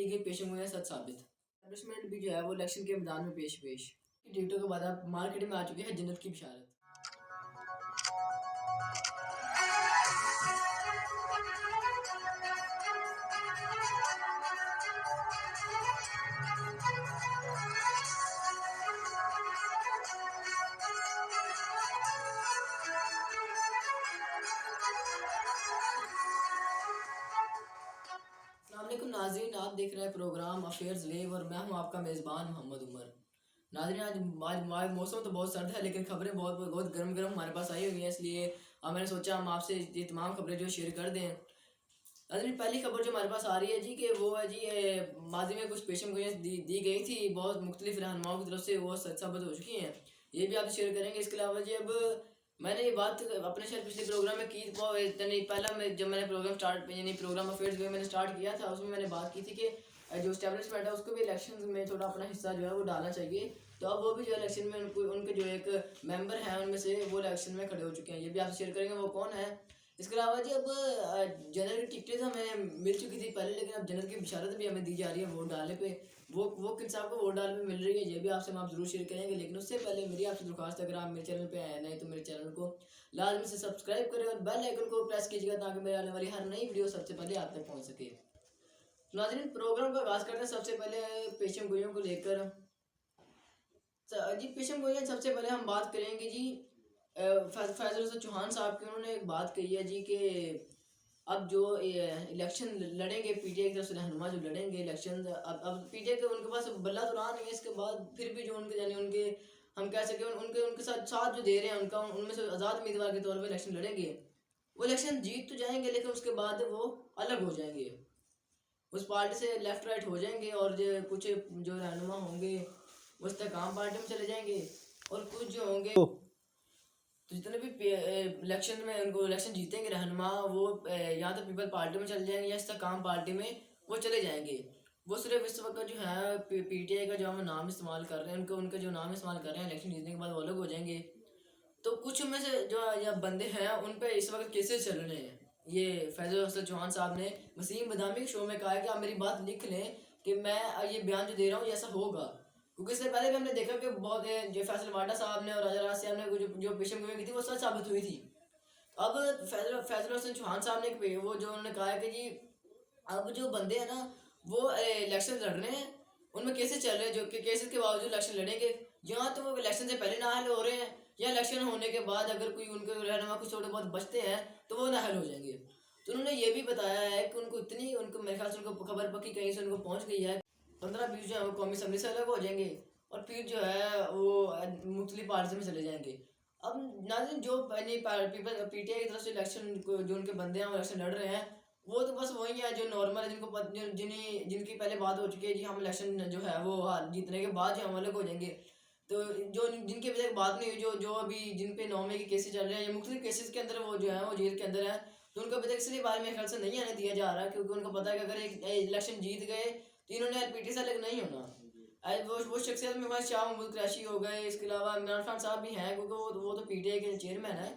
दी गई पेशें हुए हैं सच साबित। एस्टैब्लिशमेंट भी जो है वो इलेक्शन के मैदान में पेश पेश टिकटों के बाद अब मार्केट में आ चुकी है जन्नत की बिशारत। अस्सलामुअलैकुम नाज़रीन, आप देख रहे हैं प्रोग्राम अफेयर्स वेव और मैं हूं आपका मेज़बान मोहम्मद उमर। नाज़रीन, आज मौसम तो बहुत सर्द है लेकिन खबरें बहुत बहुत गर्म गर्म हमारे पास आई हुई हैं, इसलिए अब मैंने सोचा हम आपसे ये तमाम खबरें जो शेयर कर दें। नाज़रीन, पहली खबर जो हमारे पास आ रही है जी कि वो है जी माजी में कुछ पेशें गोइयाँ दी गई थी बहुत मुख्तलिफ रहनुमाओं की तरफ से, वो सच साबित हो चुकी हैं। ये भी आप शेयर करेंगे। इसके अलावा जी अब मैंने ये बात अपने शायद पिछले प्रोग्राम में की, वो नहीं पहला जब मैंने प्रोग्राम स्टार्ट यानी प्रोग्राम अफेयर्स में मैंने स्टार्ट किया था, उसमें मैंने बात की थी कि जो स्टैब्लिशमेंट है उसको भी इलेक्शन में थोड़ा अपना हिस्सा जो है वो डालना चाहिए। तो अब वो भी जो इलेक्शन में उनके जो एक मेंबर हैं उनमें से वो इलेक्शन में खड़े हो चुके हैं। ये भी आप शेयर करेंगे वो कौन है। इसके अलावा जी अब जनरल की टिकटें हमें मिल चुकी थी पहले, लेकिन अब जनरल की बिशारत भी हमें दी जा रही है वोट डालने पे। वो किन साहब को वोट डालने पे मिल रही है, ये भी आपसे हम जरूर शेयर करेंगे। लेकिन उससे पहले मेरी आपसे दरख्वास्त है, अगर आप मेरे चैनल पे आए नहीं तो मेरे चैनल को लाजमी से सब्सक्राइब करें और बेल आइकन को प्रेस कीजिएगा ताकि मेरे आने वाली हर नई वीडियो सबसे पहले आप तक पहुँच सके। नाज़रीन, प्रोग्राम का आगाज़ करते हैं सबसे पहले पेशेम गोइयों को लेकर। जी पेशेम गोइयाँ सबसे पहले हम बात करेंगे जी फैजल हसन चौहान साहब की। उन्होंने एक बात कही है जी कि अब जो इलेक्शन लड़ेंगे पीटीआई की तरफ से रहनुमा जो लड़ेंगे इलेक्शन, अब पीटीआई के उनके पास बल्ला तो रहा नहीं है। इसके बाद फिर भी जो उनके यानी उनके हम कह सकें उनके उनके साथ साथ जो दे रहे हैं उनका उनमें से आज़ाद उम्मीदवार के तौर पर इलेक्शन लड़ेंगे। वो इलेक्शन जीत तो जाएंगे लेकिन उसके बाद वो अलग हो जाएंगे, उस पार्टी से लेफ्ट राइट हो जाएंगे और जो कुछ जो रहनुमा होंगे वो इस्तेकाम पार्टी में चले जाएंगे और कुछ जो होंगे तो जितने भी इलेक्शन में उनको इलेक्शन जीतेंगे रहनुमा वो या तो पीपल पार्टी में चले जाएंगे या इस्तेकाम पार्टी में वो चले जाएंगे। वो सिर्फ इस वक्त जो है पीटीआई का जो हम नाम इस्तेमाल कर रहे हैं उनके उनका जो नाम इस्तेमाल कर रहे हैं इलेक्शन जीतने के बाद वो अलग हो जाएंगे। तो कुछ में से जो या बंदे हैं उन पे इस वक्त केसेस चल रहे हैं। ये फैजल हसन चौहान साहब ने वसीम बदामी के शो में कहा है कि आप मेरी बात लिख लें कि मैं ये बयान जो दे रहा हूँ ऐसा होगा, क्योंकि इससे पहले भी हमने देखा कि बहुत जो फैसल वाडा साहब ने और राजा राज साहब ने जो पेशेम गोई की थी वो सच साबित हुई थी। अब फैजल हसन चौहान साहब ने वो जो उन्होंने कहा है कि जी अब जो बंदे हैं ना वो इलेक्शन लड़ रहे हैं, उनमें केसेस चल रहे हैं जो कि केसेस के बावजूद इलेक्शन लड़ेंगे। यहाँ तो वो इलेक्शन से पहले नाहल हो रहे हैं या इलेक्शन होने के बाद अगर कोई उनके रहनुमा कुछ थोड़े बहुत बचते हैं तो वो नाहल हो जाएंगे। तो उन्होंने ये भी बताया है कि उनको इतनी उनको मेरे ख्याल से उनको खबर पक्की कहीं से उनको पहुँच गई है 15-20 जो है वो कौमी असम्बली से अलग हो जाएंगे और फिर जो है वो मुख्तलिफ पार्टी में चले जाएंगे। अब नाज़रीन, जो पीपल पीटीआई की तरफ से इलेक्शन जो उनके बंदे हैं वो इलेक्शन लड़ रहे हैं वो तो बस वही है जो नॉर्मल है, जिनकी पहले बात हो चुकी है जी हम इलेक्शन जो है वो जीतने के बाद जो हम अलग हो जाएंगे। तो जो जिनकी अभी तक बात नहीं हुई, जो जो अभी जिन पे 9 मई के केसेस चल रहे हैं या मुख्तलिफ केसेस के अंदर वो जो है वो जेल के अंदर है, तो उनको अभी तक इसलिए बारे में ख्याल से नहीं आने दिया जा रहा क्योंकि उनको पता है कि अगर एक इलेक्शन जीत गए तो इन्होंने एलपीटी से अलग नहीं होना। वो शख्सियत में बस शाह महमूद कुरैशी हो गए, इसके अलावा इमरान खान साहब भी हैं क्योंकि वो तो पीटीआई के चेयरमैन है।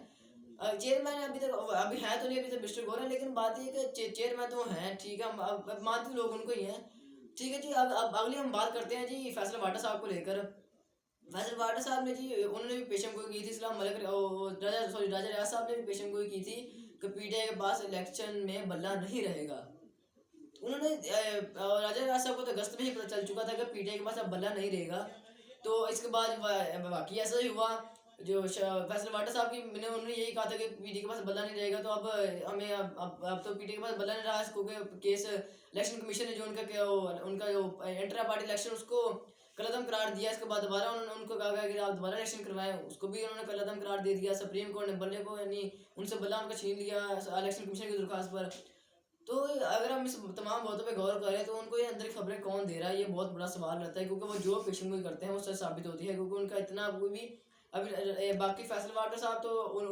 चेयरमैन अभी है तो नहीं, अभी तो मिस्टर गौर है, लेकिन बात ये कि चेयरमैन तो हैं, ठीक है, अब मानते लोग उनको ही हैं, ठीक है जी। अब अगली हम बात करते हैं जी फैसल वाटा साहब को लेकर। फैसल वाटा साहब ने जी उन्होंने भी पेशेम गोई की थी, इस्लाम मलिक राजा रियाज साहब ने भी पेशेम गोई की थी कि पीटीआई के पास इलेक्शन में बल्ला नहीं रहेगा। उन्होंने राजा राज साहब को तो अगस्त में ही पता चल चुका था कि पीटीआई के पास अब बल्ला नहीं रहेगा। तो इसके बाद वाकई ऐसा ही हुआ, जो फैसल वाटा साहब की मैंने उन्होंने यही कहा था कि पीटीआई के पास बल्ला नहीं रहेगा। तो अब हमें अब तो पीटीआई के पास बल्ला नहीं रहा क्योंकि केस इलेक्शन कमीशन ने जो उनका जो इंटर पार्टी इलेक्शन उसको कलअदम करार दिया। इसके बाद दोबारा उन्होंने उनको कहा कि आप दोबारा इलेक्शन करवाएं, उसको भी उन्होंने कलअदम करार दे दिया। सुप्रीम कोर्ट ने बल्ले को यानी उनसे बल्ला उनका छीन लिया इलेक्शन कमीशन की दरख्वास्त पर। तो अगर हम इस तमाम बातों पे गौर करें तो उनको ये अंदर की खबरें कौन दे रहा है ये बहुत बड़ा सवाल रहता है, क्योंकि वो जो पेशेंगोई करते हैं वो सच साबित होती है, क्योंकि उनका इतना कोई भी अभी बाकी फैसल वाटर साहब तो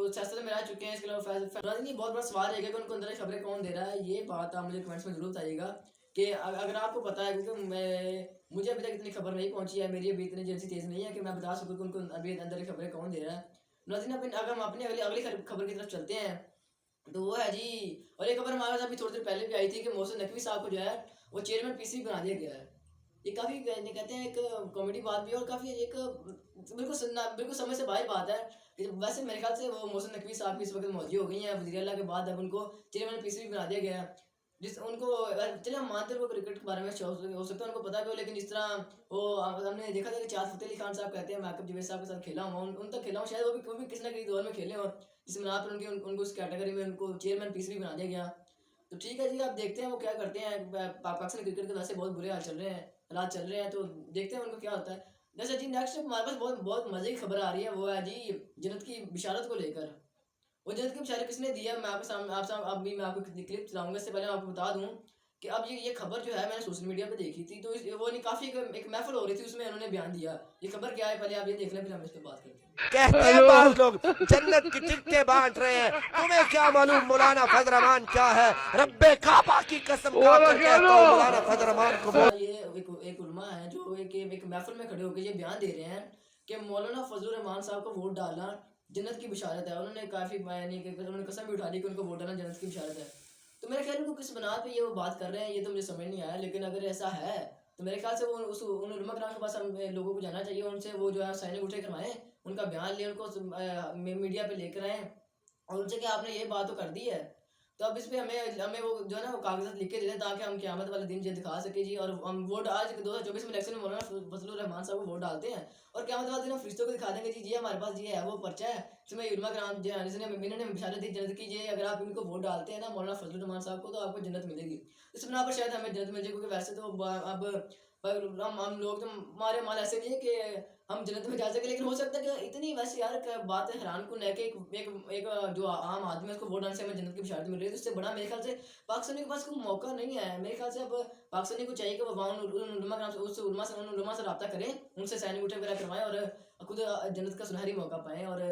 सियासत में रह चुके हैं। इसके अलावा नहीं, बहुत बड़ा सवाल है कि उनको अंदर की खबरें कौन दे रहा है। ये बात आप मुझे कमेंट्स में जरूर बताइएगा कि अगर आपको पता है, क्योंकि मुझे अभी तक इतनी खबर नहीं पहुंची है, मेरी अभी इतनी जल्दी तेज़ नहीं है कि मैं बता सकूँ कि उनको अभी अंदर की खबरें कौन दे रहा है। नाज़रीन, अगर हम अपनी अगली अगली खबर की तरफ चलते हैं तो वो है जी, और एक खबर हमारे पास अभी थोड़ी देर पहले भी आई थी कि मोहसिन नकवी साहब को जो है वो चेयरमैन पीसी बना दिया गया है। ये काफ़ी कहते हैं एक कॉमेडी बात भी है और काफ़ी एक बिल्कुल समझ से बाहर बात है कि वैसे मेरे ख्याल से वो मोहसिन नकवी साहब की इस वक्त मौजी हो गई हैं वज़ीर आला के बाद, अब उनको चेयरमैन पीसी भी बना दिया गया है। जिस उनको चलिए हम मानते हैं वो क्रिकेट के बारे में हो सकता है उनको पता भी हो, लेकिन जिस तरह वो हमने देखा था कि चार फतेह अली खान साहब कहते हैं मैं आकिब जावेद साहब के साथ खेला हूँ, उन तक खेला हूँ, शायद वो भी किसी ना किसी दौर में खेले हों, जिस बिना पर उनको उस कैटेगरी में उनको चेयरमैन पीसी भी बना दिया गया। तो ठीक है जी, आप देखते हैं वो क्या करते हैं। पाकिस्तान क्रिकेट के वैसे बहुत बुरे हालात चल रहे हैं, तो देखते हैं उनको क्या होता है। जैसे जी नेक्स्ट हमारे पास बहुत बहुत मजे की खबर आ रही है, वो है जी जन्नत की बिशारत को लेकर। वो जन्नत की बिशारत किसने दी है, मैं आपके सामने अभी मैं आपको क्लिप चलाऊंगा। इससे पहले मैं आपको बता दूं कि अब ये खबर जो है मैंने सोशल मीडिया पे देखी थी, तो वो नहीं काफी एक महफिल हो रही थी, उसमें उन्होंने बयान दिया। ये खबर क्या है पहले आप ये देख लें, फिर हम इस पे बात करते हैं। कहते हैं बाज लोग जन्नत की टिकटें बांट रहे हैं, तुम्हें क्या मालूम मौलाना फजल रहमान क्या है। रब्बे काबा की कसम खाकर कहता हूं मौलाना फजल रहमान को। ये एक उलमा है जो एक महफिल में खड़े होकर ये बयान दे रहे हैं कि मौलाना फजल रहमान साहब को वोट डालना जन्नत की बिशारत है। उन्होंने काफी उन्होंने कसम भी उठा ली कि उनको वोट डालना जन्नत की बिशारत है। तो मेरे ख्याल में वो किस बना पे ये वो बात कर रहे हैं ये तो मुझे समझ नहीं आया, लेकिन अगर ऐसा है तो मेरे ख्याल से वो उन उलमा कराम के पास हम लोगों को जाना चाहिए, उनसे वो जो है साइन अंगूठे करवाएं, उनका बयान लें, उनको मीडिया पे लेकर आए और उनसे कि आपने ये बात तो कर दी है। तो अब इस पे हमें हमें वो जो है ना वो कागजात लिख के दे दें ताकि हम क़यामत वाले दिन ये दिखा सके जी। और हम वोट आज 2024 में इलेक्शन में मौलाना फजलुर रहमान साहब को वोट डालते हैं और क़यामत वाले दिन हम फरिश्तों को दिखा देंगे जी हमारे पास ये है वो पर्चा है जिसमें उलमा कराम जिसने इन्होंने बिशारत दी जन्नत की, ये अगर आप इनको वोट डालते हैं ना मौलाना फजलुर रहमान साहब को तो आपको जन्नत मिलेगी। इस बिना पर शायद हमें जन्नत मिल जाए, क्योंकि वैसे तो अब हम लोग तो हमारे माल ऐसे नहीं है कि हम जन्नत में जा सके, लेकिन हो सकता है कि इतनी वैसे यार बात है हैरान कुन है कि एक जो आम आदमी है उसको वोट डालने से हमें जन्नत की बिशारत मिल रही है। तो इससे बड़ा मेरे ख्याल से पाकिस्तानी के पास कोई मौका नहीं है। मेरे ख्याल से अब पाकिस्तानी को चाहिए कि वो वहाँ उन उलमा से रब्ता करें, उनसे साइन अंगूठे वगैरह करवाएं और खुद जन्नत का सुनहरी मौका पाएं। और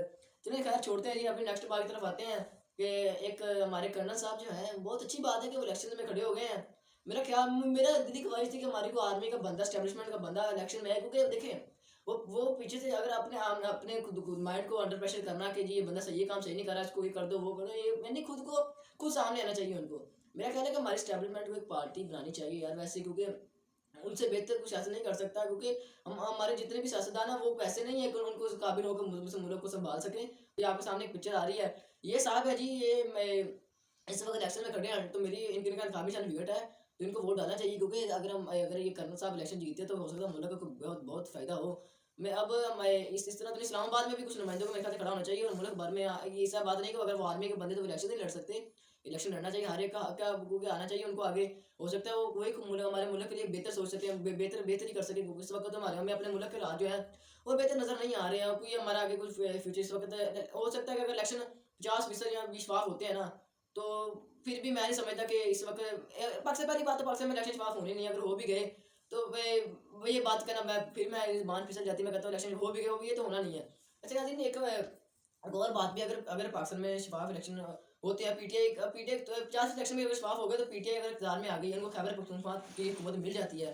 चलिए खैर छोड़ते हैं जी, अपनी नेक्स्ट बात की तरफ आते हैं कि एक हमारे कर्नल साहब जो हैं, बहुत अच्छी बात है कि वो इलेक्शन में खड़े हो गए हैं। मेरा दिली ख्वाहिश थी कि हमारी को आर्मी का बंदा एस्टेब्लिशमेंट का बंदा इलेक्शन में है, क्योंकि देखें वो पीछे से अगर अपने खुद माइंड को अंडर प्रेशर करना कि जी ये बंदा सही काम सही नहीं कर रहा, इसको ये कर दो वो कर दो, ये मैंने खुद सामने आना चाहिए उनको। मेरा ख्याल है कि हमारी एस्टेब्लिशमेंट को एक पार्टी बनानी चाहिए यार वैसे, क्योंकि उनसे बेहतर कुछ ऐसा नहीं कर सकता, क्योंकि हम हमारे जितने भी सियासतदान हैं वो वैसे नहीं है कि उनको उस काबिल होकर मुल्क को संभाल सकें। ये आपके सामने एक पिक्चर आ रही है, ये साहब है जी, ये मैं इस वक्त इलेक्शन में खड़े हैं, तो मेरी इनके काफ़ी शान विकट है, तो इनको वोट डालना चाहिए, क्योंकि अगर ये कर्नल साहब इलेक्शन जीतते तो हो सकता है मुल्क को बहुत बहुत फ़ायदा हो। मैं इस तरह तो इस्लामाबाद में भी कुछ नुमाइंदों को मेरे ख्याल से खड़ा होना चाहिए और मुल्क भर में ये ऐसा बात नहीं कि अगर वो आर्मी के बंदे तो इलेक्शन नहीं लड़ सकते, इलेक्शन लड़ना चाहिए, हर एक का हक है, आना चाहिए उनको आगे। हो सकता है वो कोई हमारे मुल्क के लिए बेहतर सोच सकते हैं, बेहतर ही कर सके, क्योंकि इस वक्त तो हमें अपने मुल्क के हालात जो है वो बेहतर नज़र नहीं आ रहे हैं। कोई हमारा आगे कुछ फ्यूचर इस वक्त हो सकता है कि अगर इलेक्शन 50% या विश्वास होते हैं ना, तो फिर भी मैं नहीं समझता कि इस वक्त पाकिस्तान पहली बात तो पाकिस्तान में इलेक्शन शफाफ होने नहीं है, अगर हो भी गए तो वे ये बात करना मैं मान फिसल जाती, मैं कहता हूँ इलेक्शन हो भी गए तो होना नहीं है। अच्छा दिन एक और बात भी, अगर पाकिस्तान में शफाफ इलेक्शन होते हैं, पीटीआई तो 50 इलेक्शन में अगर शफाफ हो गए तो पीटीआई अगर इक़्तिदार में आ गई है, उनको खैबर पख्तूनख्वा की हुकूमत मिल जाती है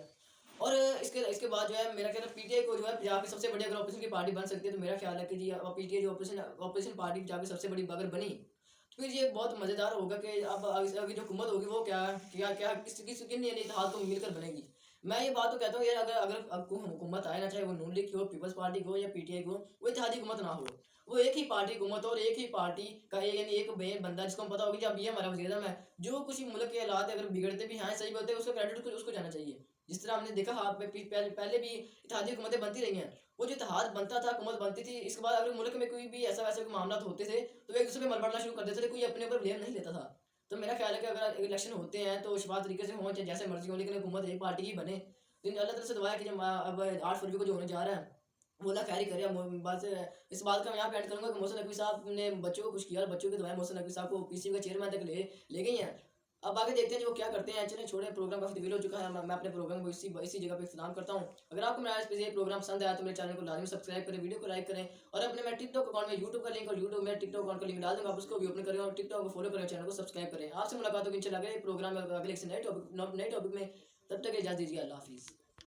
और इसके बाद जो है मेरा ख्याल है पीटीआई को जो है पंजाब की सबसे बड़ी अगर ऑपोजिशन की पार्टी बन सकती है, तो मेरा ख्याल है कि जी पीटीआई जो ऑपोजिशन पार्टी पंजाब की सबसे बड़ी अगर बनी तो फिर ये बहुत मज़ेदार होगा कि अब अभी जो हुकूमत होगी वो क्या क्या क्या किन इत्तेहाद को मिलकर बनेगी। मैं ये बात तो कहता हूँ यार, अगर अगर हुकूमत आए ना, चाहे वो नून लीग की हो, पीपल्स पार्टी की हो या पीटीआई की हो, वो इत्तेहादी हुकूमत ना हो, वो एक ही पार्टी हुकूमत और एक ही पार्टी का यानी एक मेन बंदा जिसको हम पता होगा कि अब ये हमारा वज़ीर आज़म है, जो कुछ मुल्क के हालात अगर बिगड़ते भी हैं सही बोलते हैं, उसका क्रेडिट उसको जाना चाहिए। जिस तरह हमने देखा पहले भी इत्तेहादी हुकूमतें बनती रही हैं, वो जो इत्तेहाद बनता था, हुकूमत बनती थी, इसके बाद अगर मुल्क में कोई भी ऐसा वैसे मामला होते थे तो एक दूसरे पे मलबड़ना शुरू कर देते थे, कोई अपने ऊपर ब्लेम नहीं लेता था। तो मेरा ख्याल है कि अगर इलेक्शन होते हैं तो शफाफ तरीके से हों, चाहे जैसे मर्जी हो, लेकिन हुकूमत एक पार्टी की बने। तो अल्लाह ताला से दुआ है कि जब अब 8 फरवरी को जो होने जा रहा है वो अल्लाह खैर ही करे। बस इस बात का मैं यहाँ पे ऐड करूँगा कि मोहसिन नकवी साहब ने बच्चों को कुछ किया और बच्चों की दुआएं मोहसिन नकवी साहब को पीसीबी का चेयरमैन तक ले गई हैं। अब आगे देखते हैं जो वो क्या करते हैं। चलें छोड़े, प्रोग्राम काफ़ी तवील हो चुका है, मैं अपने प्रोग्राम को इसी जगह पे इख्तिताम करता हूँ। अगर आपको मेरा ये प्रोग्राम पसंद आया तो मेरे चैनल को लाजमी सब्सक्राइब करें, वीडियो को लाइक करें और अपने मैं टिकटॉक अकाउंट में यूट्यूब का लिंक और यूट्यूब में टिकटॉक अकाउंट का लिंक डाल दूँगा, आप उसको भी ओपन करें और टिकटॉक को फॉलो करें, चैनल को सब्सक्राइब करें। आपसे मुलाकात होगी इंशाल्लाह अगले प्रोग्राम में अगले नए टॉपिक में। तब तक इजाज़त दीजिए, अल्लाह हाफिज़।